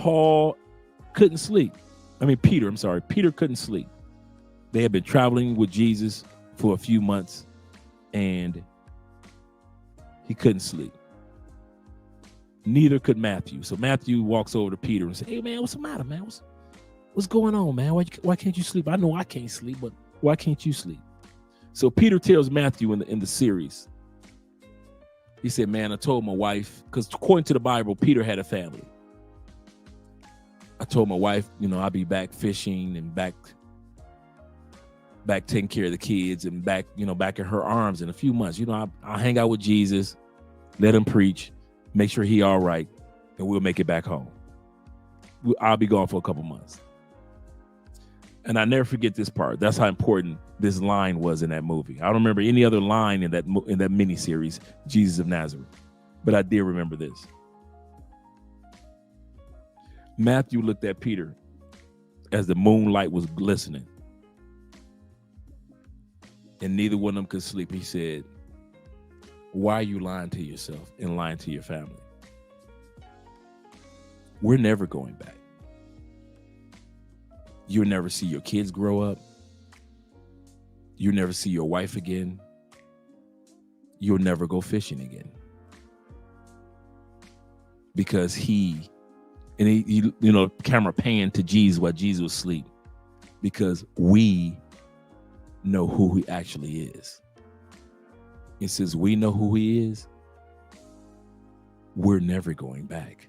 Peter couldn't sleep. They had been traveling with Jesus for a few months, and he couldn't sleep. Neither could Matthew. So Matthew walks over to Peter and says, "Hey, man, what's the matter, man? What's going on, man? Why can't you sleep? I know I can't sleep, but why can't you sleep?" So Peter tells Matthew in the series, he said, "Man, I told my wife," because according to the Bible, Peter had a family. "I told my wife, I'll be back fishing and back taking care of the kids and back in her arms in a few months. I'll hang out with Jesus, let him preach, make sure he all right, and we'll make it back home. I'll be gone for a couple months." And I never forget this part. That's how important this line was in that movie. I don't remember any other line in that miniseries, Jesus of Nazareth, but I did remember this. Matthew looked at Peter as the moonlight was glistening, and neither one of them could sleep. He said, "Why are you lying to yourself and lying to your family? We're never going back. You'll never see your kids grow up. You'll never see your wife again. You'll never go fishing again." Because he camera panned to Jesus while Jesus was asleep, because we know who he actually is. It says we know who he is. We're never going back.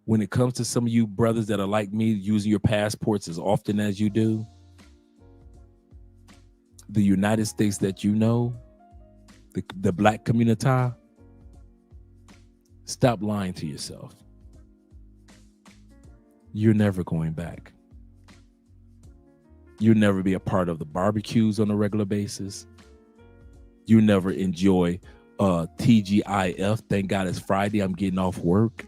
When it comes to some of you brothers that are like me, using your passports as often as you do, the United States that you know, the black community, stop lying to yourself. You're never going back. You'll never be a part of the barbecues on a regular basis. You never enjoy TGIF. Thank God it's Friday, I'm getting off work.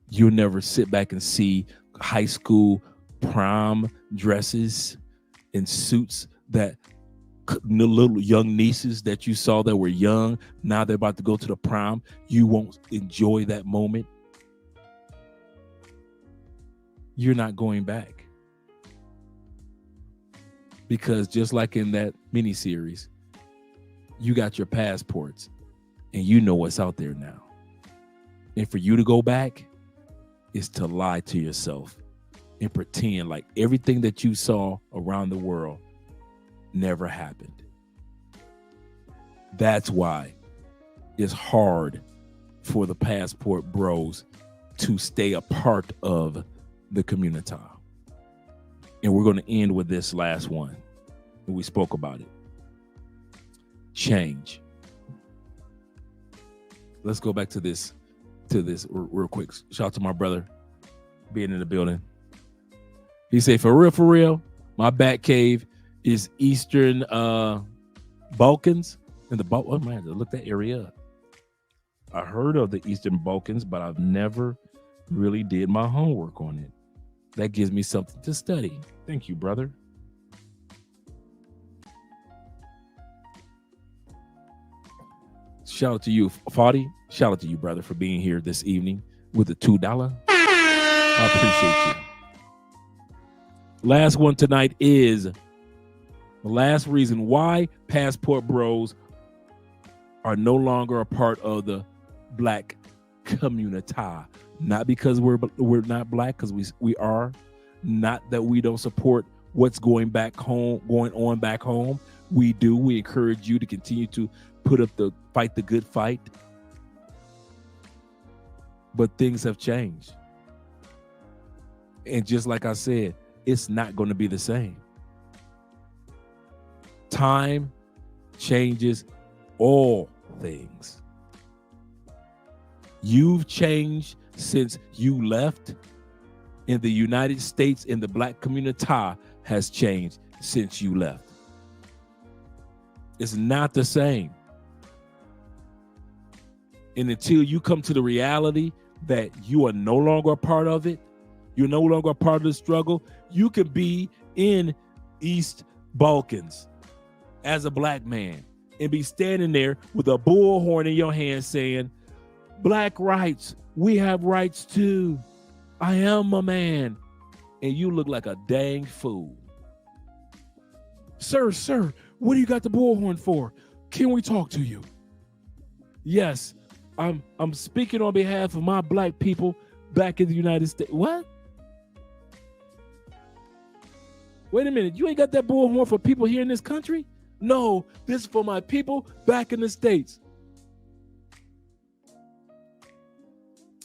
You'll never sit back and see high school prom dresses and suits that little young nieces that you saw that were young, now they're about to go to the prom. You won't enjoy that moment. You're not going back. Because just like in that miniseries, you got your passports and you know what's out there now. And for you to go back is to lie to yourself and pretend like everything that you saw around the world never happened. That's why it's hard for the passport bros to stay a part of the community. And we're going to end with this last one. We spoke about it. Change. Let's go back to this real quick. Shout out to my brother being in the building. He said, for real, my bat cave is Eastern Balkans. And oh man, look that area up. I heard of the Eastern Balkans, but I've never really did my homework on it. That gives me something to study. Thank you, brother. Shout out to you, Fadi. Shout out to you, brother, for being here this evening with the $2. I appreciate you. Last one tonight is the last reason why passport bros are no longer a part of the black community. Not because we're not black, because we are. Not that we don't support what's going on back home. We do. We encourage you to continue to fight the good fight. But things have changed. And just like I said, it's not going to be the same. Time changes all things. You've changed since you left. In the United States, in the black community, has changed since you left. It's not the same. And until you come to the reality that you are no longer a part of it, you're no longer a part of the struggle, you can be in East Balkans as a black man and be standing there with a bullhorn in your hand saying, black rights, We have rights too. I am a man. And you look like a dang fool. Sir, what do you got the bullhorn for? Can we talk to you? Yes, I'm speaking on behalf of my black people back in the United States. What? Wait a minute, you ain't got that bullhorn for people here in this country? No, this is for my people back in the States.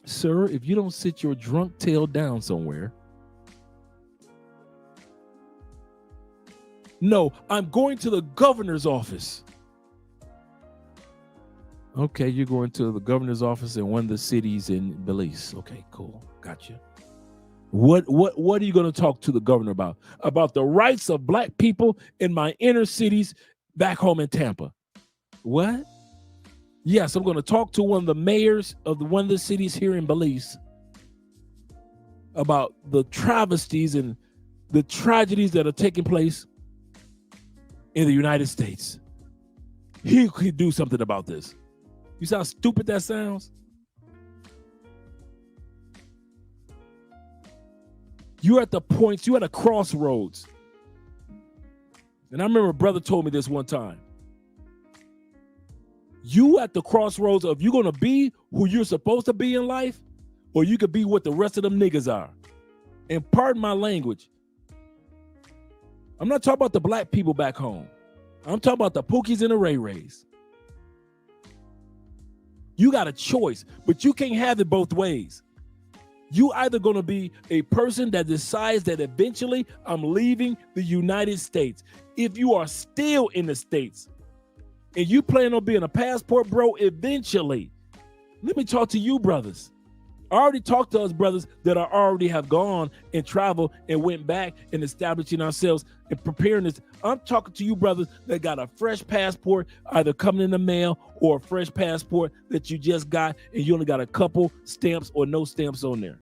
Sir, if you don't sit your drunk tail down somewhere. No, I'm going to the governor's office. Okay, you're going to the governor's office in one of the cities in Belize. Okay, cool. Gotcha. What are you going to talk to the governor about? About the rights of black people in my inner cities back home in Tampa. What? Yes, I'm going to talk to one of the mayors of one of the cities here in Belize about the travesties and the tragedies that are taking place in the United States. He could do something about this. You see how stupid that sounds? You're at the points, you're at a crossroads. And I remember a brother told me this one time. You at the crossroads of you're going to be who you're supposed to be in life, or you could be what the rest of them niggas are. And pardon my language. I'm not talking about the black people back home. I'm talking about the Pookies and the Ray Rays. You got a choice, but you can't have it both ways. You either going to be a person that decides that eventually I'm leaving the United States. If you are still in the States and you plan on being a passport bro eventually, let me talk to you brothers. I already talked to us brothers that already have gone and traveled and went back and establishing ourselves and preparing this. I'm talking to you brothers that got a fresh passport either coming in the mail or a fresh passport that you just got and you only got a couple stamps or no stamps on there.